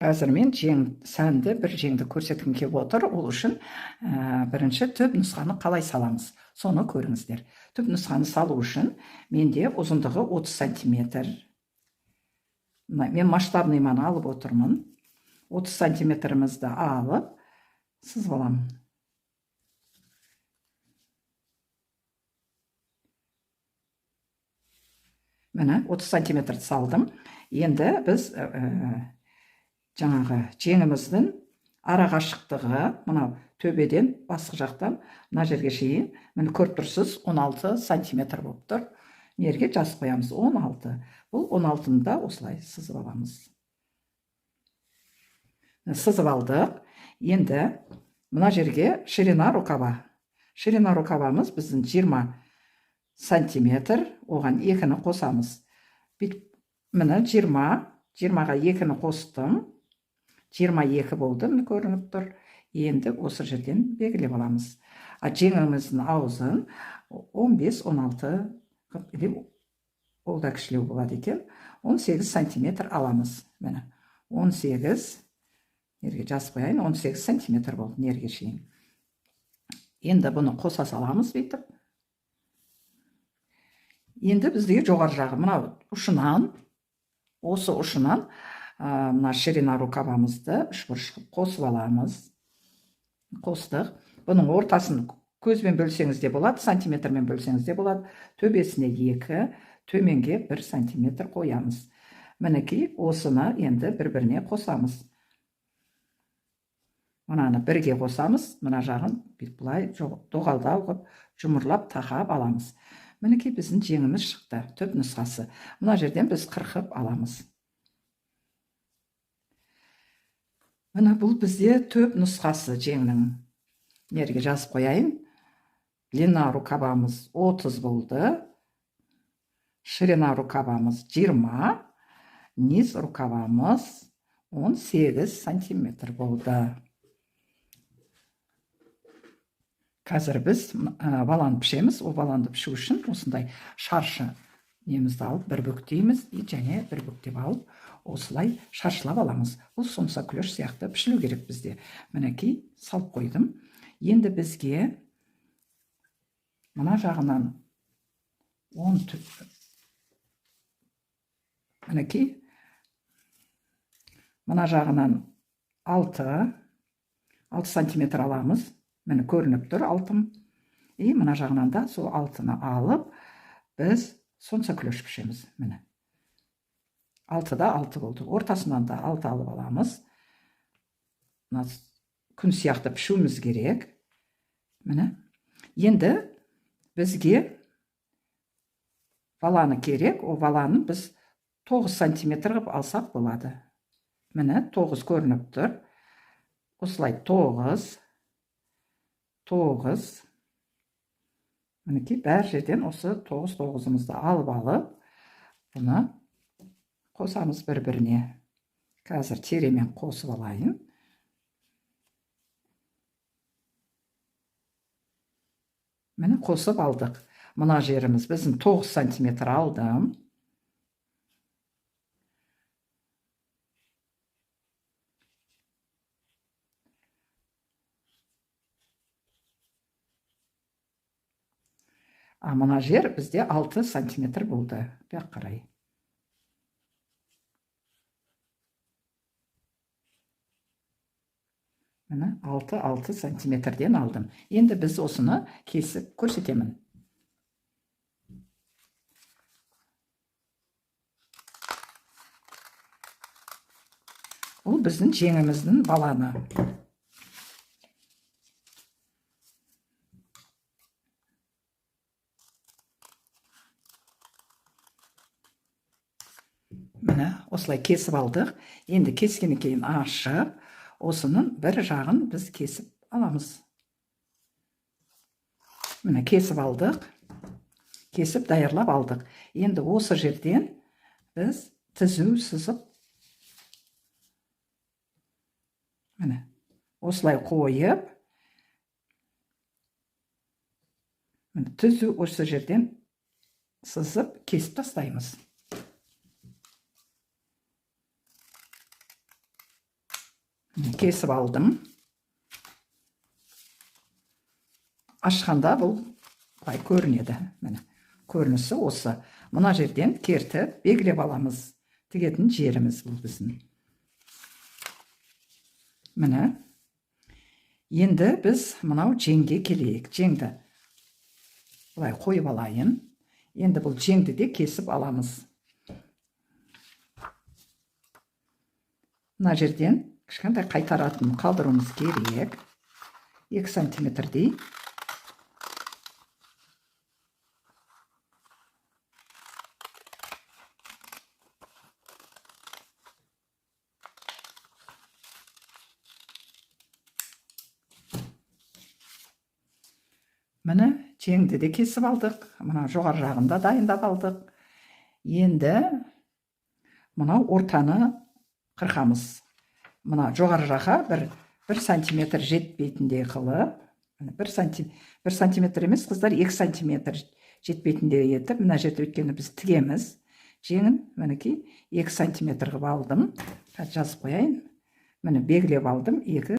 Қазір мен сәнді бір жеңді көрсеткім келіп отыр. Ол үшін бірінші түп нұсқаны қалай саламыз, соны көріңіздер. Түп нұсқаны салу үшін менде ұзындығы 30 сантиметр. Мен масштабныйманы алып отырмын. 30 сантиметрімізді алып сызып аламын. Міне 30 сантиметрді салдым. Енді біз жаңағы жеңіміздің ара қашықтығы мынау төбеден басқа жақтан мына жерге шейін міне көріп тұрсыз 16 сантиметр болып тұр. Жерге жазып қоямыз 16. Бұл 16-ны да осылай сызып аламыз. Сызып алдық. Енді мына жерге ширина рукава. Ширина рукавамыз біздің 20 сантиметр. Оған 2-ні қосамыз. Міне 20-ға 2-ні қостым. 22 болды, көрініп тұр. Енді осы жерден белгілеп аламыз. Жеңіміздің аузын 15-16, ол да кішілеу болады екен. 18 сантиметр аламыз. Міне 18, жерге жазып қояйын, 18 сантиметр болды жерге шейін. Енді бұны қоса саламыз бүйтіп. Енді бізде жоғары жағы мынау ұшынан, осы ұшынан мына ширина рукавамызды үшбұрышқа қосып аламыз. Қостық. Бұның ортасын көзбен бөлсеңіз де болады, сантиметрмен бөлсеңіз де болады. Төбесіне 2, төменге 1 сантиметр қоямыз. Мінекей осыны енді бір-біріне қосамыз. Мынаны бірге қосамыз, мына жағын бұлай доғалдау қып, жұмырлап тақап аламыз. Мінекей біздің жеңіміз шықты, түп нұсқасы. Мына жерден біз қырқып аламыз. Міне бұл бізде түп нұсқасы жеңнің. Жерге жазып қояйын. Длина рукавамыз 30 болды. Ширина рукавамыз 20. Низ рукавамыз 18 сантиметр болды. Қазір біз баланы пішеміз. О баланды пішу үшін осындай шаршы немізді алып, бір бүктейміз, және бір бүктеп алып, осылай шаршылап аламыз. Бұл сомса күлеш сияқты пішілу керек бізде. Мінекей салып қойдым. Енді бізге мына жағынан 10 мінекей мына жағынан 6 сантиметр аламыз. Міне көрініп тұр 6-ым. Мына жағынан да сол 6-ны алып, біз сонса күлеш пішеміз. Міне 6-да 6 болды. Ортасынан да 6 алып аламыз. Күн сияқты пішуіміз керек. Міне. Енді бізге баланы керек. О баланы біз 9 сантиметр қып алсақ болады. Міне 9 көрініп тұр. Осылай 9. Мінекей бәр жерден осы 9-9-ымызды алып, бұны қосамыз бір-біріне. Қазір теремен қосып алайын. Міне қосып алдық. Мына жеріміз біздің 9 сантиметр алдым. Мына жер бізде 6 сантиметр болды. Бәк қарай. Міне 6 сантиметрден алдым. Енді біз осыны кесіп көрсетемін. Бұл біздің жеңіміздің баланы. Міне осылай кесіп алдық. Енді кескеннен кейін ашып, осының бір жағын біз кесіп аламыз. Міне кесіп алдық. Кесіп даярлап алдық. Енді осы жерден біз түзу сызып, міне осылай қойып, түзу осы жерден сызып кесіп тастаймыз. кесіп алдым. Ашқанда бұл былай көрінеді. Міне, көрінісі осы. Мына жерден кертіп белгілеп аламыз. Тігетін жеріміз бұл біздің. Міне. Енді біз мынау жеңге келейік. Жеңді былай қойып алайын. Енді бұл жеңді де кесіп аламыз. Мына жерден кішкентай қайтаратын қалдыруымыз керек. 2 сантиметрдей. Міне, жеңді де кесіп алдық. Мына жоғары жағында дайындап алдық. Енді мынау ортаны қырқамыз. Мына жоғары жаққа бір сантиметр жетпейтіндей қылып, 1 сантиметр емес, қыздар, 2 сантиметр жетпейтіндей етіп, мына жерде өткені біз тігеміз. Жеңін, мінекей, 2 сантиметр қылып алдым. Жазып қояйын. Міне, белгілеп алдым. 2